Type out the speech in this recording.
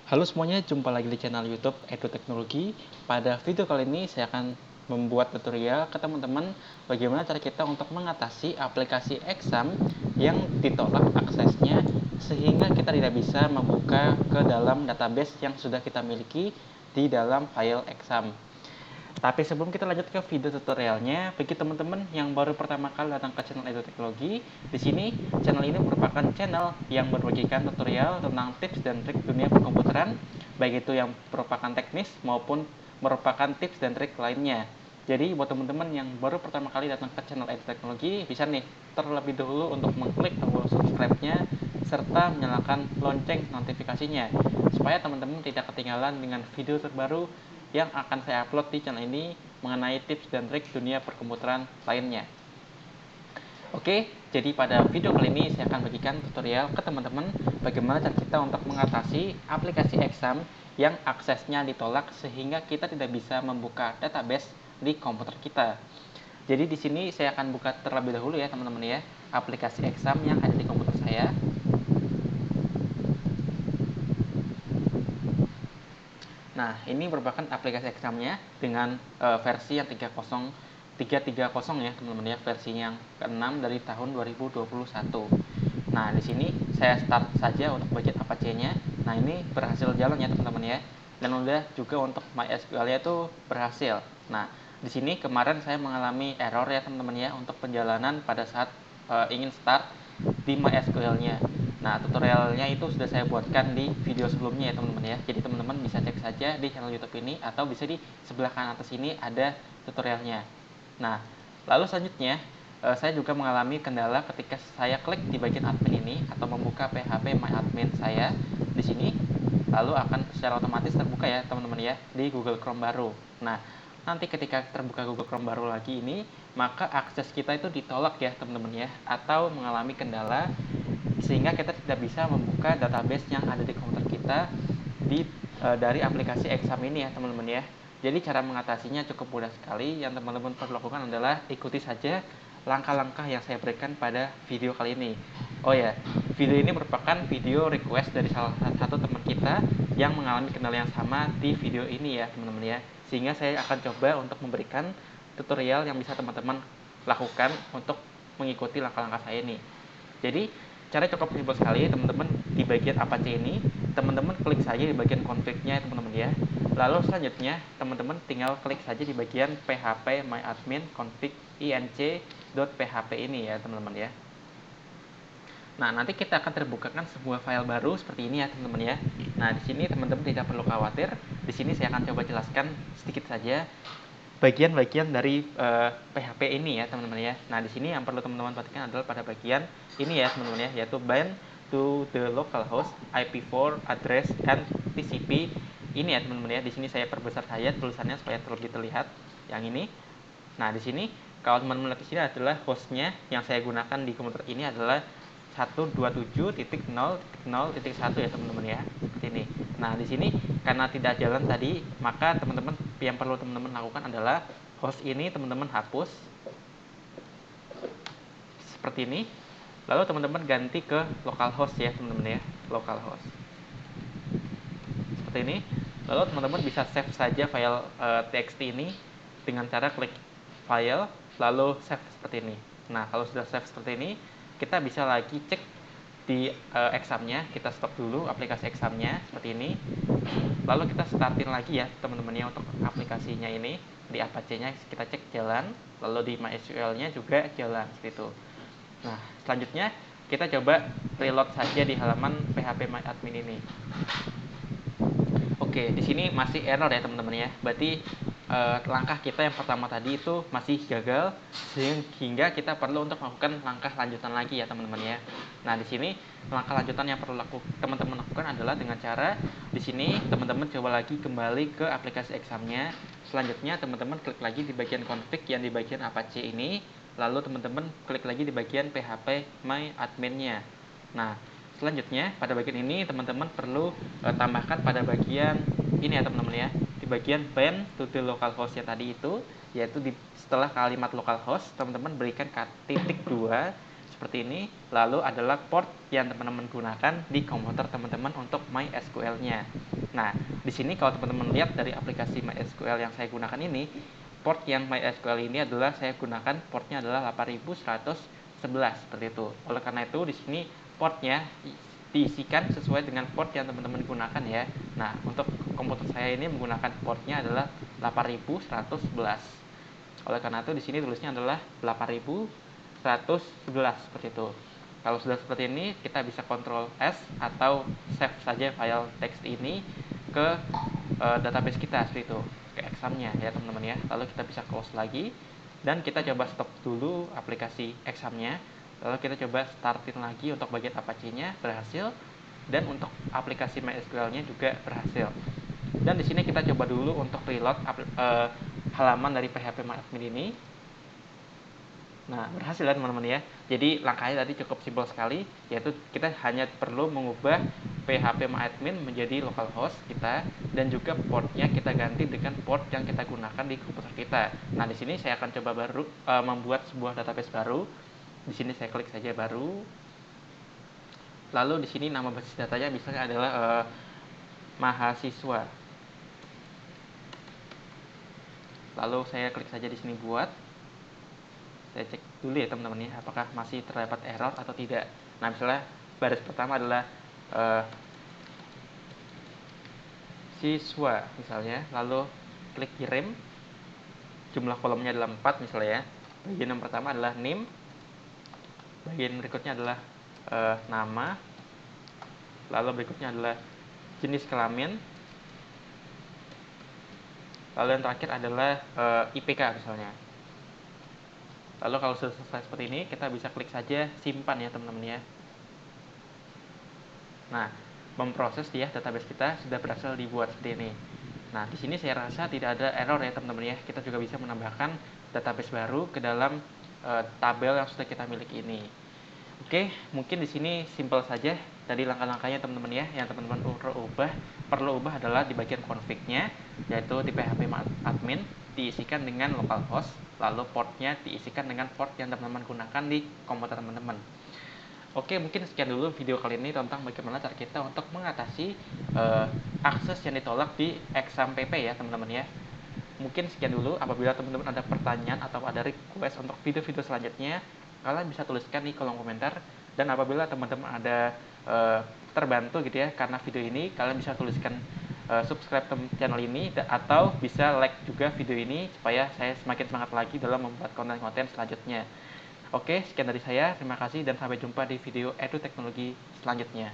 Halo semuanya, jumpa lagi di channel YouTube Edu Teknologi. Pada video kali ini saya akan membuat tutorial ke teman-teman bagaimana cara kita untuk mengatasi aplikasi exam yang ditolak aksesnya sehingga kita tidak bisa membuka ke dalam database yang sudah kita miliki di dalam file exam. Tapi sebelum kita lanjut ke video tutorialnya, bagi teman-teman yang baru pertama kali datang ke channel Edu Teknologi, di sini channel ini merupakan channel yang berbagikan tutorial tentang tips dan trik dunia perkomputeran, baik itu yang merupakan teknis maupun merupakan tips dan trik lainnya. Jadi buat teman-teman yang baru pertama kali datang ke channel Edu Teknologi, bisa nih terlebih dahulu untuk mengklik tombol subscribe-nya serta menyalakan lonceng notifikasinya supaya teman-teman tidak ketinggalan dengan video terbaru yang akan saya upload di channel ini mengenai tips dan trik dunia perkomputeran lainnya. Oke, jadi pada video kali ini saya akan bagikan tutorial ke teman-teman bagaimana cara kita untuk mengatasi aplikasi exam yang aksesnya ditolak sehingga kita tidak bisa membuka database di komputer kita. Jadi di sini saya akan buka terlebih dahulu ya teman-teman ya, aplikasi exam yang ada di komputer saya. Nah, ini merupakan aplikasi examnya dengan versi yang 330 ya, teman-teman ya, versinya yang ke-6 dari tahun 2021. Nah, di sini saya start saja untuk bagian Apache-nya. Nah, ini berhasil jalan ya, teman-teman ya. Dan udah juga untuk MySQL-nya itu berhasil. Nah, di sini kemarin saya mengalami error ya, teman-teman ya, untuk penjalanan pada saat ingin start di MySQL-nya. Nah, tutorialnya itu sudah saya buatkan di video sebelumnya ya teman-teman ya. Jadi teman-teman bisa cek saja di channel YouTube ini atau bisa di sebelah kanan atas ini ada tutorialnya. Nah, lalu selanjutnya saya juga mengalami kendala ketika saya klik di bagian admin ini atau membuka PHP My Admin saya di sini, lalu akan secara otomatis terbuka ya teman-teman ya di Google Chrome baru. Nah, nanti ketika terbuka Google Chrome baru lagi ini, maka akses kita itu ditolak ya teman-teman ya, atau mengalami kendala sehingga kita tidak bisa membuka database yang ada di komputer kita dari aplikasi exam ini ya teman-teman ya. Jadi cara mengatasinya cukup mudah sekali. Yang teman-teman perlu lakukan adalah ikuti saja langkah-langkah yang saya berikan pada video kali ini. Oh ya, video ini merupakan video request dari salah satu teman kita yang mengalami kendala yang sama di video ini ya teman-teman ya. Sehingga saya akan coba untuk memberikan tutorial yang bisa teman-teman lakukan untuk mengikuti langkah-langkah saya ini. Jadi cara cukup simpel sekali teman-teman. Di bagian Apache ini teman-teman klik saja di bagian config-nya teman-teman ya. Lalu selanjutnya teman-teman tinggal klik saja di bagian php myadmin config inc.php ini ya teman-teman ya. Nah, nanti kita akan terbukakan sebuah file baru seperti ini ya teman-teman ya. Nah, di sini teman-teman tidak perlu khawatir. Di sini saya akan coba jelaskan sedikit saja bagian-bagian dari PHP ini ya teman-teman ya. Nah, di sini yang perlu teman-teman perhatikan adalah pada bagian ini ya teman-teman ya, yaitu bind to the localhost IP4 address and TCP. Ini ya teman-teman ya. Di sini saya perbesar saja tulisannya supaya lebih terlihat yang ini. Nah, di sini kalau teman-teman lihat di sini adalah hostnya yang saya gunakan di komputer ini adalah 127.0.0.1 ya teman-teman ya, seperti ini. Nah, di sini karena tidak jalan tadi, maka teman-teman yang perlu teman-teman lakukan adalah host ini teman-teman hapus seperti ini. Lalu teman-teman ganti ke localhost ya teman-teman ya, localhost seperti ini. Lalu teman-teman bisa save saja file txt ini dengan cara klik file lalu save seperti ini. Nah, kalau sudah save seperti ini, kita bisa lagi cek di examnya. Kita stop dulu aplikasi examnya seperti ini. Lalu kita startin lagi ya teman-teman ya untuk aplikasinya ini. Di Apache-nya kita cek jalan, lalu di MySQL-nya juga jalan seperti itu. Nah, selanjutnya kita coba reload saja di halaman php myadmin ini. Oke, di sini masih error ya teman-teman ya. Berarti langkah kita yang pertama tadi itu masih gagal sehingga kita perlu untuk melakukan langkah lanjutan lagi ya teman-teman ya. Nah, di sini langkah lanjutan yang perlu teman-teman lakukan adalah dengan cara di sini teman-teman coba lagi kembali ke aplikasi examnya. Selanjutnya teman-teman klik lagi di bagian config yang di bagian Apache ini, lalu teman-teman klik lagi di bagian php myadmin-nya. Nah, selanjutnya pada bagian ini teman-teman perlu tambahkan pada bagian ini ya teman-teman ya, di bagian bind to the localhost tadi itu, yaitu setelah kalimat localhost teman-teman berikan titik 2 seperti ini. Lalu adalah port yang teman-teman gunakan di komputer teman-teman untuk MySQL-nya. Nah, di sini kalau teman-teman lihat dari aplikasi MySQL yang saya gunakan ini, port yang MySQL ini adalah saya gunakan portnya adalah 8111 seperti itu. Oleh karena itu di sini portnya diisikan sesuai dengan port yang teman-teman gunakan ya. Nah, untuk komputer saya ini menggunakan portnya adalah 8111. Oleh karena itu di sini tulisnya adalah 8111 seperti itu. Kalau sudah seperti ini, kita bisa Ctrl S atau save saja file teks ini ke database kita seperti itu, ke examnya ya teman-teman ya. Lalu kita bisa close lagi dan kita coba stop dulu aplikasi examnya. Lalu kita coba startin lagi untuk bagian Apache-nya, berhasil, dan untuk aplikasi MySQL-nya juga berhasil. Dan di sini kita coba dulu untuk reload halaman dari phpMyAdmin ini. Nah, berhasil ya teman-teman ya. Jadi langkahnya tadi cukup simpel sekali, yaitu kita hanya perlu mengubah phpMyAdmin menjadi localhost kita, dan juga portnya kita ganti dengan port yang kita gunakan di komputer kita. Nah, di sini saya akan coba membuat sebuah database baru. Di sini saya klik saja baru. Lalu di sini nama basis datanya misalnya adalah mahasiswa. Lalu saya klik saja di sini buat. Saya cek dulu ya teman-teman ya, apakah masih terdapat error atau tidak. Nah, misalnya baris pertama adalah siswa misalnya, lalu klik kirim, jumlah kolomnya adalah 4 misalnya ya. Bagian yang pertama adalah name, bagian berikutnya adalah nama, lalu berikutnya adalah jenis kelamin, lalu yang terakhir adalah IPK misalnya. Lalu kalau sudah selesai seperti ini, kita bisa klik saja simpan ya teman-teman ya. Nah, memproses ya database kita sudah berhasil dibuat seperti ini. Nah, di sini saya rasa tidak ada error ya teman-teman ya. Kita juga bisa menambahkan database baru ke dalam tabel yang sudah kita miliki ini. Oke, mungkin di sini simpel saja dari langkah-langkahnya teman-teman ya. Yang teman-teman perlu ubah adalah di bagian config-nya, yaitu di phpMyAdmin diisikan dengan localhost, lalu portnya diisikan dengan port yang teman-teman gunakan di komputer teman-teman. Oke, mungkin sekian dulu video kali ini tentang bagaimana cara kita untuk mengatasi akses yang ditolak di exam PP ya teman-teman ya. Mungkin sekian dulu. Apabila teman-teman ada pertanyaan atau ada request untuk video-video selanjutnya, kalian bisa tuliskan di kolom komentar. Dan apabila teman-teman ada terbantu gitu ya karena video ini, kalian bisa tuliskan subscribe channel ini atau bisa like juga video ini supaya saya semakin semangat lagi dalam membuat konten-konten selanjutnya. Oke, sekian dari saya. Terima kasih dan sampai jumpa di video Edu Teknologi selanjutnya.